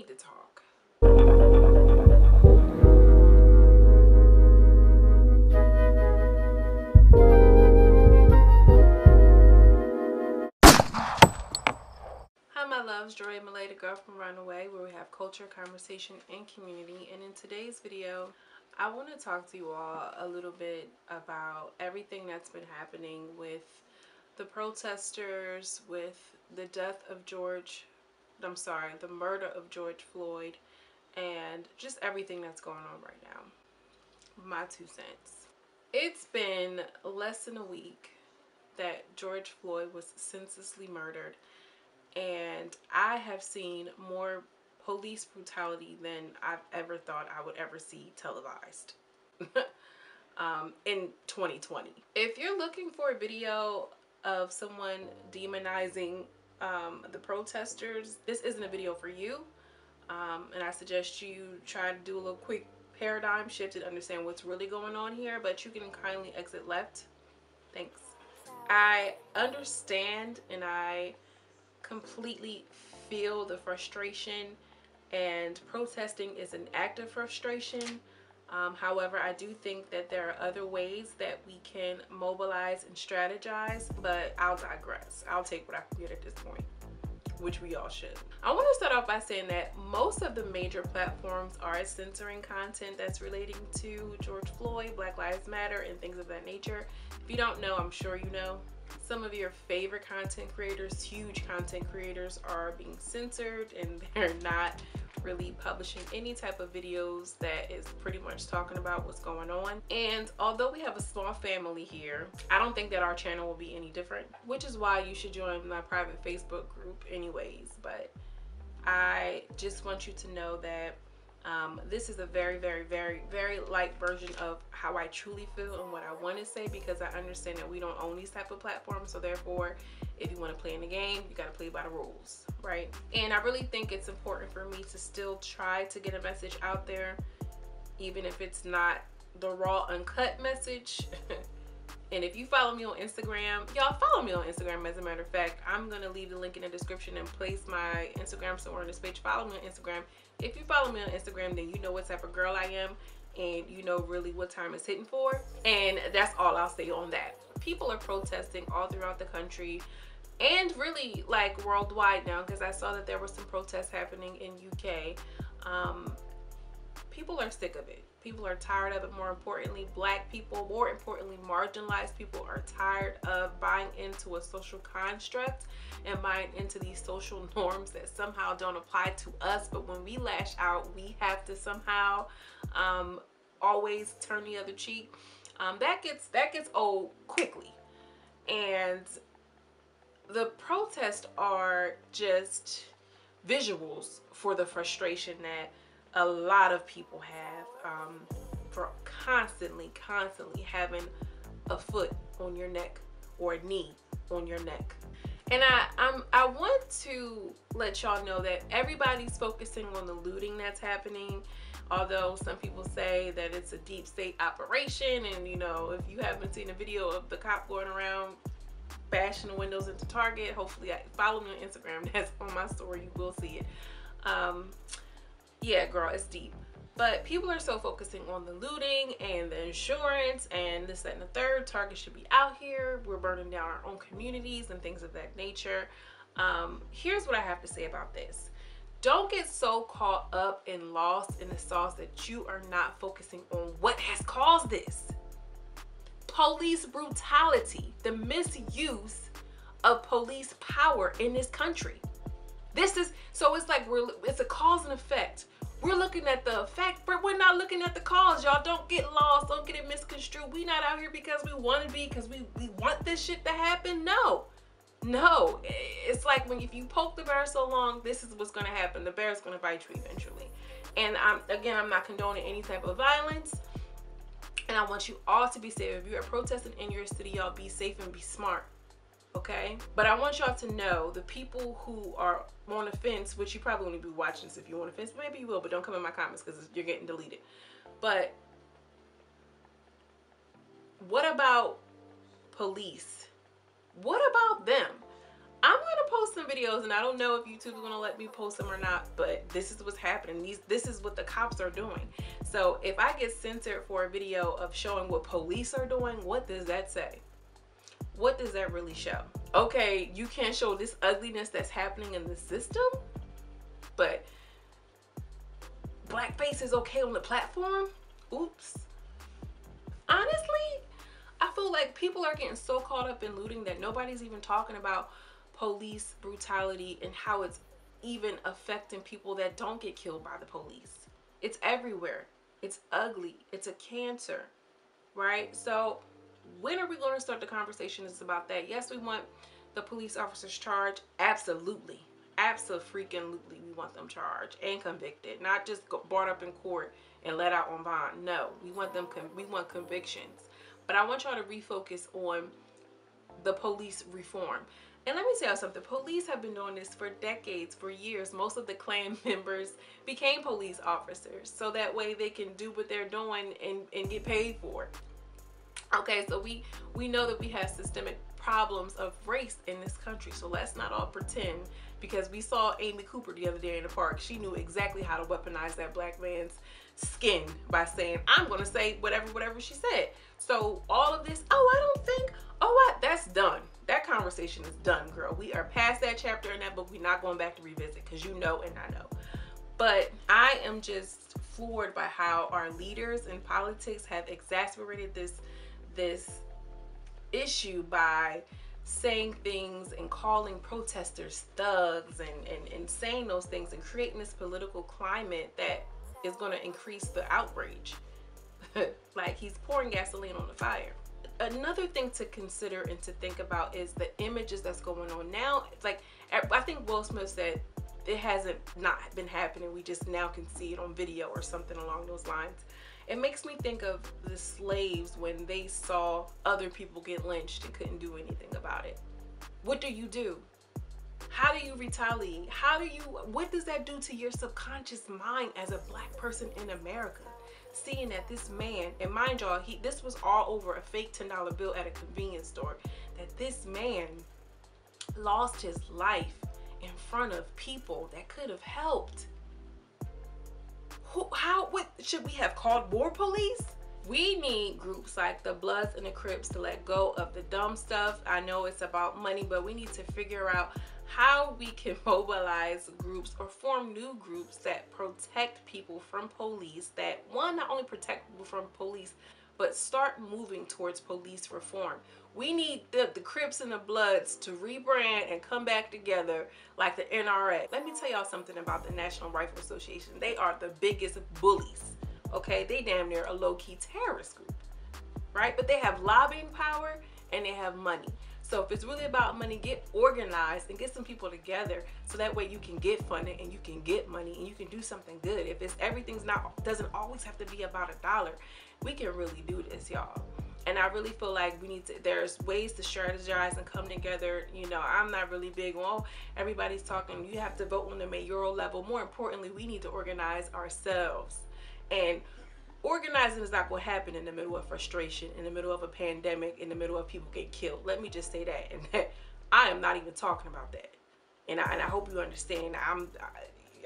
need to talk. Hi my loves, Joy Malay, the girl from Runaway, where we have culture, conversation, and community. And in today's video, I want to talk to you all a little bit about everything that's been happening with the protesters, with the murder of George Floyd, and just everything that's going on right now. My 2 cents. It's been less than a week that George Floyd was senselessly murdered, and I have seen more police brutality than I've ever thought I would ever see televised in 2020. If you're looking for a video of someone demonizing the protesters, this isn't a video for you. And I suggest you try to do a little quick paradigm shift and understand what's really going on here, but you can kindly exit left. Thanks. I understand and I completely feel the frustration, and protesting is an act of frustration. However, I do think that there are other ways that we can mobilize and strategize, but I'll digress. I'll take what I can get at this point, which we all should. I want to start off by saying that most of the major platforms are censoring content that's relating to George Floyd, Black Lives Matter, and things of that nature. If you don't know, I'm sure you know. Some of your favorite content creators, huge content creators, are being censored, and they're not really publishing any type of videos that is pretty much talking about what's going on. And although we have a small family here, I don't think that our channel will be any different, which is why you should join my private Facebook group anyways. But I just want you to know that this is a very, very, very, very light version of how I truly feel and what I want to say, because I understand that we don't own these type of platforms. So therefore, if you want to play in the game, you got to play by the rules, right? And I really think it's important for me to still try to get a message out there, even if it's not the raw, uncut message. And if you follow me on Instagram, y'all follow me on Instagram. As a matter of fact, I'm going to leave the link in the description and place my Instagram somewhere on this page. Follow me on Instagram. If you follow me on Instagram, then you know what type of girl I am, and you know really what time it's hitting for. And that's all I'll say on that. People are protesting all throughout the country and really like worldwide now, because I saw that there were some protests happening in UK. People are sick of it. People are tired of it. More importantly, Black people, more importantly, marginalized people are tired of buying into a social construct and buying into these social norms that somehow don't apply to us. But when we lash out, we have to somehow always turn the other cheek. That gets old quickly. And the protests are just visuals for the frustration that a lot of people have for constantly having a foot on your neck or a knee on your neck. And I want to let y'all know that everybody's focusing on the looting that's happening, although some people say that it's a deep state operation. And you know, if you haven't seen a video of the cop going around bashing the windows into Target, hopefully follow me on Instagram. That's on my story, you will see it. Yeah, girl, it's deep. But people are so focusing on the looting and the insurance and this, that, and the third. Target should be out here. We're burning down our own communities and things of that nature. Here's what I have to say about this. Don't get so caught up and lost in the sauce that you are not focusing on what has caused this. Police brutality, the misuse of police power in this country. This is, so it's like it's a cause and effect. We're looking at the effect, but we're not looking at the cause. Y'all don't get lost, don't get it misconstrued. We not out here because we want to be, because we want this shit to happen. No, it's like if you poke the bear so long, this is what's going to happen. The bear's going to bite you eventually. And I'm not condoning any type of violence, and I want you all to be safe. If you are protesting in your city, y'all be safe and be smart. Okay, but I want y'all to know, the people who are on the fence, which you probably won't be watching this if you're on the fence, maybe you will, but don't come in my comments because you're getting deleted. But what about police? What about them? I'm gonna post some videos, and I don't know if YouTube's gonna let me post them or not, but this is what's happening. This is what the cops are doing. So if I get censored for a video of showing what police are doing, what does that say? What does that really show? Okay, you can't show this ugliness that's happening in the system, but blackface is okay on the platform? Oops. Honestly, I feel like people are getting so caught up in looting that nobody's even talking about police brutality and how it's even affecting people that don't get killed by the police. It's everywhere. It's ugly. It's a cancer, right? So when are we going to start the conversation about that? Yes, we want the police officers charged. Absolutely. Absolutely, we want them charged and convicted, not just brought up in court and let out on bond. No, we want them. We want convictions. But I want y'all to refocus on the police reform. And let me tell you something. Police have been doing this for decades, for years. Most of the Klan members became police officers, so that way they can do what they're doing and get paid for it. Okay, so we know that we have systemic problems of race in this country. So let's not all pretend, because we saw Amy Cooper the other day in the park. She knew exactly how to weaponize that black man's skin by saying, I'm gonna say whatever she said. So all of this, oh, I don't think, oh, what? That's done. That conversation is done, girl. We are past that chapter in that book. We're not going back to revisit, because you know and I know. But I am just floored by how our leaders in politics have exacerbated this issue by saying things and calling protesters thugs and saying those things and creating this political climate that is going to increase the outrage. Like he's pouring gasoline on the fire. Another thing to consider and to think about is the images that's going on now. It's like, I think Will Smith said it hasn't not been happening. We just now can see it on video or something along those lines. It makes me think of the slaves when they saw other people get lynched and couldn't do anything about it. What do? How do you retaliate? What does that do to your subconscious mind as a black person in America? Seeing that this man, and mind y'all, this was all over a fake $10 bill at a convenience store, that this man lost his life in front of people that could have helped. What should we have called more police? We need groups like the Bloods and the Crips to let go of the dumb stuff. I know it's about money, but we need to figure out how we can mobilize groups or form new groups that protect people from police, that one, not only protect people from police, but start moving towards police reform. We need the Crips and the Bloods to rebrand and come back together like the NRA. Let me tell y'all something about the National Rifle Association. They are the biggest bullies, okay? They damn near a low-key terrorist group, right? But they have lobbying power and they have money. So if it's really about money, get organized and get some people together so that way you can get funding and you can get money and you can do something good. If everything's doesn't always have to be about a dollar, we can really do this, y'all. And I really feel like there's ways to strategize and come together. You know, I'm not really big on, everybody's talking, you have to vote on the mayoral level. More importantly, we need to organize ourselves. And organizing is not going to happen in the middle of frustration, in the middle of a pandemic, in the middle of people get killed. Let me just say that. And I am not even talking about that. And I hope you understand.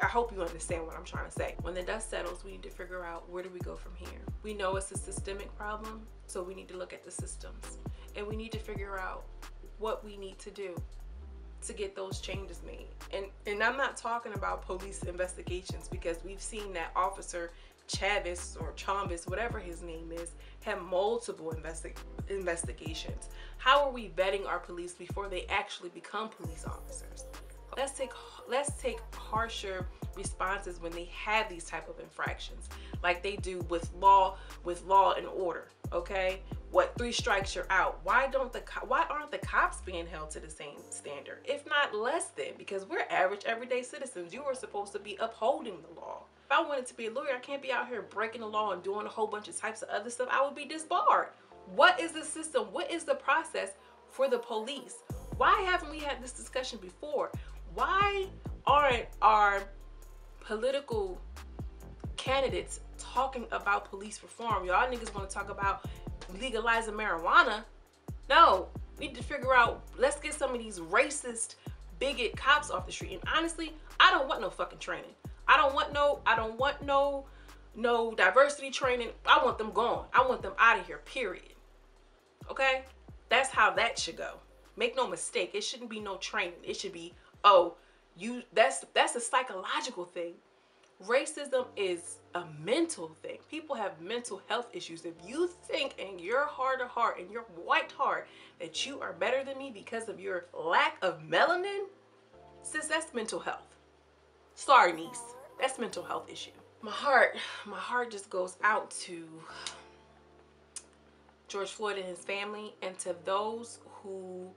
I hope you understand what I'm trying to say. When the dust settles, we need to figure out, where do we go from here? We know it's a systemic problem, so we need to look at the systems. And we need to figure out what we need to do to get those changes made. And I'm not talking about police investigations, because we've seen that Officer Chavis or Chambis, whatever his name is, have multiple investigations. How are we vetting our police before they actually become police officers? Let's take harsher responses when they have these type of infractions, like they do with law and order. Okay, what, 3 strikes you're out? Why aren't the cops being held to the same standard, if not less than? Because we're average everyday citizens. You are supposed to be upholding the law. If I wanted to be a lawyer, I can't be out here breaking the law and doing a whole bunch of types of other stuff. I would be disbarred. What is the system? What is the process for the police? Why haven't we had this discussion before? Why aren't our political candidates talking about police reform? Y'all niggas want to talk about legalizing marijuana. No, We need to figure out, let's get some of these racist, bigot cops off the street. And honestly, I don't want no fucking training. I don't want no diversity training. I want them gone. I want them out of here, period. Okay? That's how that should go. Make no mistake, it shouldn't be no training. It should be, oh, that's a psychological thing. Racism is a mental thing. People have mental health issues. If you think in your heart of heart, in your white heart, that you are better than me because of your lack of melanin, sis, that's mental health. Sorry, niece. That's a mental health issue. My heart just goes out to George Floyd and his family, and to those who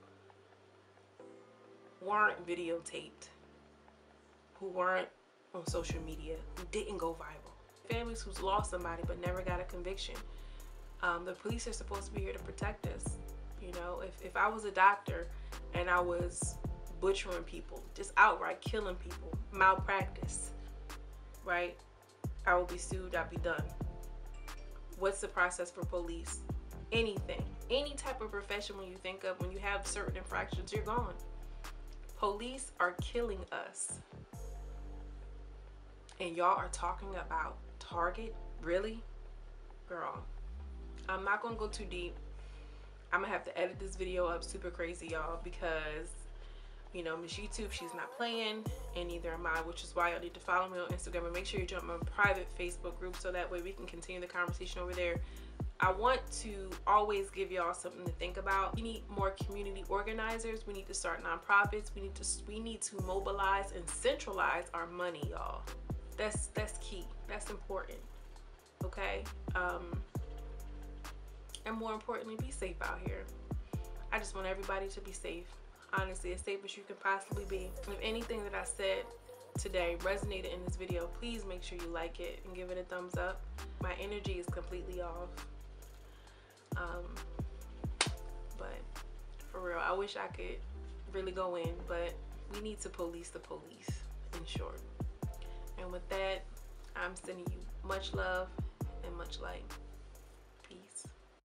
weren't videotaped, who weren't on social media, who didn't go viral. Families who's lost somebody but never got a conviction. The police are supposed to be here to protect us. You know, if I was a doctor and I was butchering people, just outright killing people, malpractice, right? I would be sued, I'd be done. What's the process for police? Anything, any type of profession, when you think of, when you have certain infractions, you're gone. Police are killing us. And y'all are talking about Target? Really? Girl, I'm not gonna go too deep. I'm gonna have to edit this video up super crazy, y'all, because, you know, Miss YouTube, she's not playing, and neither am I, which is why y'all need to follow me on Instagram and make sure you join my private Facebook group so that way we can continue the conversation over there. I want to always give y'all something to think about. We need more community organizers. We need to start nonprofits. We need to mobilize and centralize our money, y'all. That's key. That's important. Okay? And more importantly, be safe out here. I just want everybody to be safe. Honestly, as safe as you can possibly be. If anything that I said today resonated in this video, please make sure you like it and give it a thumbs up. My energy is completely off. But for real, I wish I could really go in, but we need to police the police, in short. And with that, I'm sending you much love and much light.